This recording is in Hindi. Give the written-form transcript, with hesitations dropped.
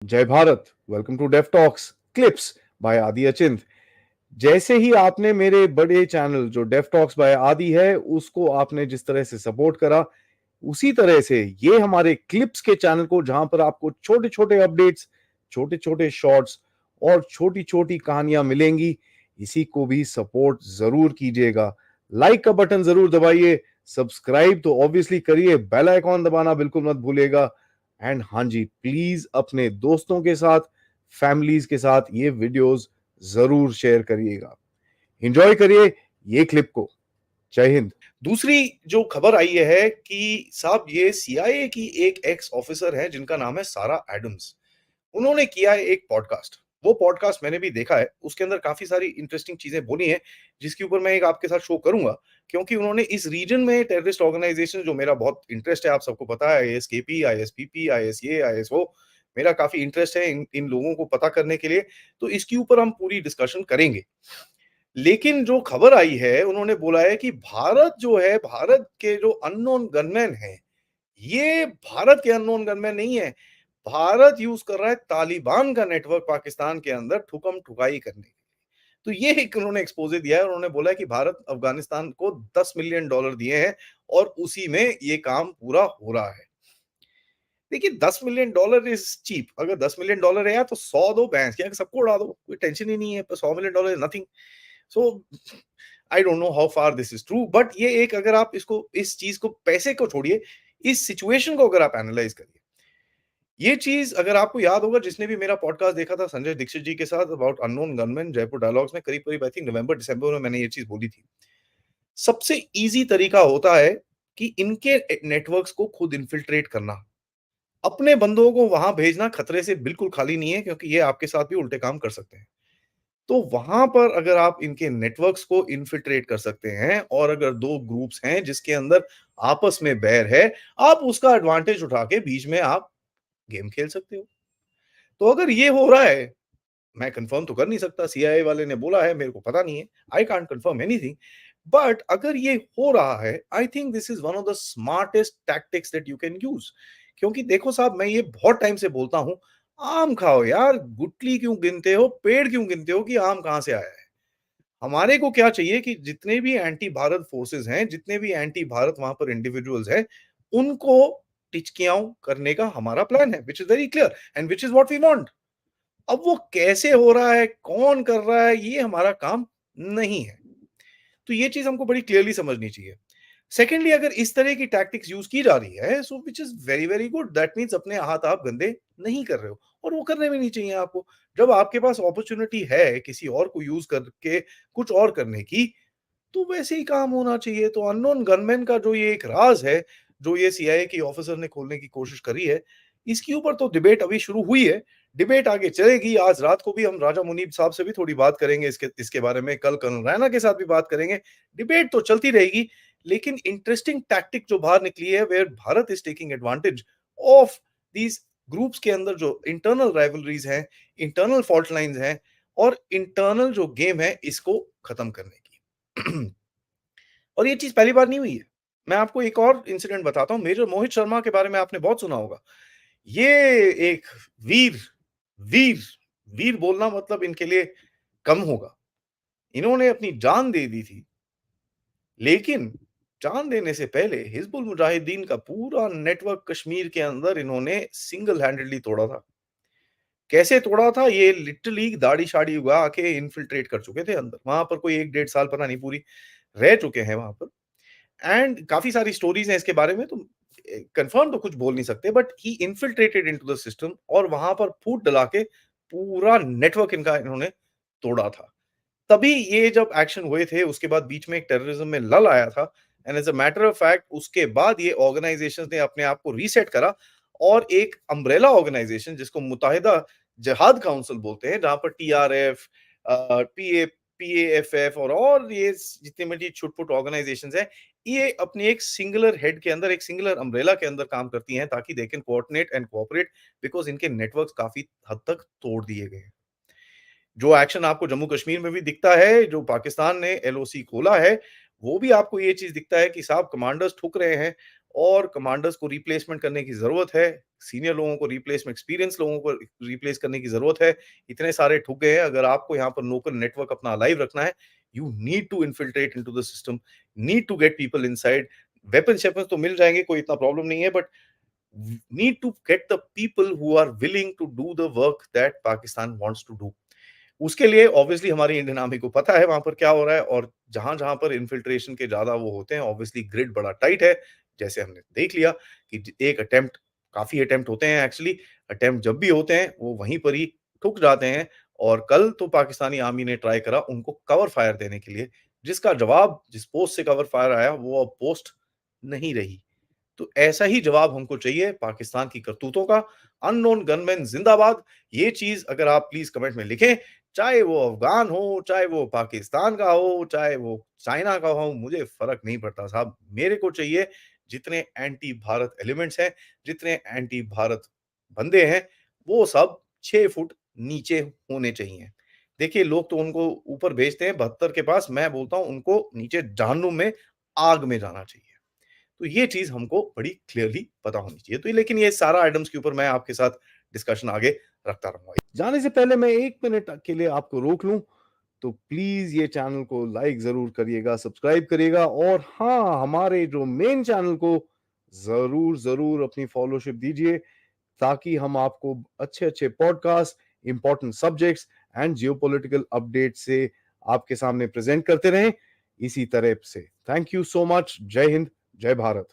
जय Bharat. Welcome to deaf talks clips by Adi Achint. जैसे ही आपने मेरे बड़े चैनल जो डेफ टॉक्स बाय आदि है उसको आपने जिस तरह से सपोर्ट करा, उसी तरह से ये हमारे क्लिप्स के चैनल को, जहां पर आपको छोटे छोटे अपडेट्स, छोटे छोटे शॉर्ट्स और छोटी छोटी कहानियां मिलेंगी, इसी को भी सपोर्ट जरूर कीजिएगा। लाइक का बटन जरूर दबाइए, सब्सक्राइब तो ऑब्वियसली करिए, बेल आइकॉन दबाना बिल्कुल मत भूलिएगा। एंड हाँ जी, प्लीज अपने दोस्तों के साथ, फैमिलीज के साथ ये वीडियोस जरूर शेयर करिएगा। एंजॉय करिए ये क्लिप को। जय हिंद। दूसरी जो खबर आई है कि साहब ये सीआईए की एक एक्स ऑफिसर है जिनका नाम है सारा एडम्स। उन्होंने किया है एक पॉडकास्ट। वो पॉडकास्ट मैंने भी देखा है, उसके अंदर काफी सारी इंटरेस्टिंग चीजें बोली हैं, जिसके ऊपर मैं एक आपके साथ शो करूंगा। क्योंकि उन्होंने इस रीजन में टेररिस्ट ऑर्गेनाइजेशन, जो मेरा बहुत इंटरेस्ट है, आप सबको पता है, आईएसकेपी, आईएसपीपी, आईएसए, आईएसओ, मेरा काफी इंटरेस्ट है इन लोगों को पता करने के लिए। तो इसके ऊपर हम पूरी डिस्कशन करेंगे। लेकिन जो खबर आई है, उन्होंने बोला है कि भारत जो है, भारत के जो अननोन गनमैन हैं, ये भारत के अननोन गनमैन नहीं है। भारत यूज कर रहा है तालिबान का नेटवर्क पाकिस्तान के अंदर ठुकम ठुकाई करने के लिए। तो ये एक उन्होंने एक्सपोजे दिया है। उन्होंने बोला है कि भारत अफगानिस्तान को $10 मिलियन दिए हैं और उसी में ये काम पूरा हो रहा है। देखिए, $10 मिलियन इज चीप। अगर $10 मिलियन है यार, तो 100 दो, भैंस क्या सबको उड़ा दो, कोई टेंशन ही नहीं है। पर $100 million is nothing. So I don't know how far this is true, but ये एक, अगर आप इसको, इस चीज को, पैसे को छोड़िए, इस सिचुएशन को अगर आप एनालाइज करिए, ये चीज अगर आपको याद होगा, जिसने भी मेरा पॉडकास्ट देखा था संजय दीक्षित जी के साथ about unknown gunman, Jaipur dialogues में, करीब करीब आई थिंक नवंबर दिसंबर में मैंने ये चीज बोली थी। सबसे इजी तरीका होता है कि इनके नेटवर्क्स को खुद इन्फिल्ट्रेट करना। अपने बंदों को वहां भेजना खतरे से बिल्कुल खाली नहीं है, क्योंकि ये आपके साथ भी उल्टे काम कर सकते हैं। तो वहां पर अगर आप इनके नेटवर्क्स को इन्फिल्ट्रेट कर सकते हैं, और अगर दो ग्रुप्स हैं जिसके अंदर आपस में बैर है, आप उसका एडवांटेज उठा के बीच में आप गेम खेल सकते हो। तो अगर ये हो रहा है, मैं कंफर्म तो कर नहीं सकता, सीआईए वाले ने बोला है, मेरे को पता नहीं है, I can't confirm anything. But अगर ये हो रहा है, I think this is one of the smartest tactics that you can use. क्योंकि देखो साहब, मैं ये बहुत टाइम से बोलता हूं, आम खाओ यार, गुटली क्यों गिनते हो, पेड़ क्यों गिनते हो कि आम कहां से आया है। हमारे को क्या चाहिए कि जितने भी एंटी भारत फोर्सेस हैं, जितने भी एंटी भारत वहां पर इंडिविजुअल्स हैं, उनको टिचकियां करने का हमारा प्लान है, which is very clear and which is what we want. अब वो कैसे हो रहा है, कौन कर रहा है, ये हमारा काम नहीं है। तो ये चीज हमको बड़ी क्लियरली समझनी चाहिए। सेकेंडली, अगर इस तरह की टैक्टिक्स यूज की जा रही है, so which is very very good, that means अपने हाथ आप गंदे नहीं कर रहे हो, और वो करने भी नहीं चाहिए आपको। जब आपके पास अपॉर्चुनिटी है किसी और को यूज करके कुछ और करने की, तो वैसे ही काम होना चाहिए। तो अननोन गनमैन का जो ये एक राज है, जो ये सीआईए की ऑफिसर ने खोलने की कोशिश करी है, इसके ऊपर तो डिबेट अभी शुरू हुई है। डिबेट आगे चलेगी। आज रात को भी हम राजा मुनीब साहब से भी थोड़ी बात करेंगे इसके इसके बारे में, कल कर्नल रैना के साथ भी बात करेंगे। डिबेट तो चलती रहेगी। लेकिन इंटरेस्टिंग टैक्टिक जो बाहर निकली है, where Bharat is taking advantage of these groups के अंदर जो इंटरनल राइवलरीज हैं, इंटरनल फॉल्ट लाइंस हैं, और इंटरनल जो गेम है, इसको खत्म करने की। और ये चीज पहली बार नहीं हुई है। मैं आपको एक और इंसिडेंट बताता हूं। मेजर मोहित शर्मा के बारे में आपने बहुत सुना होगा। ये एक वीर वीर वीर बोलना मतलब इनके लिए कम होगा। इन्होंने अपनी जान दे दी थी, लेकिन जान देने से पहले हिजबुल मुजाहिदीन का पूरा नेटवर्क कश्मीर के अंदर इन्होंने सिंगल हैंडेडली तोड़ा था। कैसे तोड़ा था, ये लिटरली दाढ़ी शाड़ी उगा के इन्फिल्ट्रेट कर चुके थे अंदर। वहां पर कोई 1 डेढ़ साल पता नहीं पूरी रह चुके हैं वहां पर। एंड काफी सारी स्टोरीज हैं इसके बारे में, तो कंफर्म तो कुछ बोल नहीं सकते, but he infiltrated into the system, और वहां पर फूट डला के पूरा नेटवर्क इनका इन्होंने तोड़ा था। तभी ये जब एक्शन हुए थे, उसके बाद बीच में एक टेररिज्म में लल आया था। And as a matter of fact, उसके बाद ये ऑर्गेनाइजेशन ने अपने आप को रीसेट करा, और एक अम्ब्रेला ऑर्गेनाइजेशन जिसको मुत्ताहिदा जिहाद काउंसिल बोलते हैं, जहां पर टीआरएफ, पीए पीएएफएफ और ये जितनी बड़ी छुटपुट ऑर्गेनाइजेशंस हैं, ये अपनी एक सिंगुलर हेड के अंदर, एक सिंगुलर अम्ब्रेला के अंदर काम करती हैं, ताकि they can coordinate and cooperate, because इनके नेटवर्क्स काफी हद तक तोड़ दिए गए हैं। जो एक्शन आपको जम्मू कश्मीर में भी दिखता है, जो पाकिस्तान ने एलओसी खोला है, वो भी आपको ये चीज दिखता है कि साहब कमांडर्स ठुक रहे हैं, और कमांडर्स को रिप्लेसमेंट करने की जरूरत है, सीनियर लोगों को रिप्लेसमेंट, एक्सपीरियंस लोगों को रिप्लेस करने की जरूरत है। इतने सारे ठुक गए हैं, अगर आपको यहाँ पर लोकल नेटवर्क अपना अलाइव रखना है, you need to infiltrate into the system, need to get people inside. Weapon शेपन्स तो मिल जाएंगे, कोई इतना प्रॉब्लम नहीं है, but need to get the people who are willing to do the work that Pakistan wants to do। उसके लिए ऑब्वियसली हमारी इंडियन आर्मी को पता है वहां पर क्या हो रहा है, और जहां जहां पर इन्फिल्ट्रेशन के ज्यादा वो होते हैं, ऑब्वियसली ग्रिड बड़ा टाइट है। जैसे हमने देख लिया कि एक अटेम्प्ट, काफी अटेम्प्ट होते हैं एक्चुअली, अटेम्प्ट जब भी होते हैं वो वहीं पर ही ठुक जाते हैं। और कल तो पाकिस्तानी आर्मी ने ट्राई करा उनको कवर फायर देने के लिए, जिसका जवाब, जिस पोस्ट से कवर फायर आया वो अब पोस्ट नहीं रही। तो ऐसा ही जवाब हमको चाहिए पाकिस्तान की करतूतों का। अननोन गनमैन जिंदाबाद, ये चीज अगर आप प्लीज कमेंट में लिखें, चाहे वो अफगान हो, चाहे वो पाकिस्तान का हो, चाहे वो चाइना का हो, मुझे फर्क नहीं पड़ता साहब। मेरे को चाहिए जितने एंटी भारत एलिमेंट्स हैं, जितने एंटी भारत बंदे हैं, वो सब 6 फुट नीचे होने चाहिए। देखिए, लोग तो उनको ऊपर भेजते हैं 72 के पास, मैं बोलता हूं उनको नीचे जहन्नुम में, आग में जाना चाहिए। तो ये चीज हमको बड़ी क्लियरली पता होनी चाहिए। तो लेकिन ये सारा आइटम्स के ऊपर मैं आपके साथ डिस्कशन आगे रखता रहूंगा। जाने से पहले मैं 1 मिनट के लिए आपको रोक लूं, तो प्लीज ये चैनल को लाइक जरूर करिएगा, सब्सक्राइब करिएगा, और हाँ, हमारे जो मेन चैनल को जरूर जरूर अपनी फॉलोशिप दीजिए, ताकि हम आपको अच्छे अच्छे podcast, important subjects and geopolitical update से आपके सामने प्रेजेंट करते रहें इसी तरह से। Thank you so much. जय हिंद, जय भारत।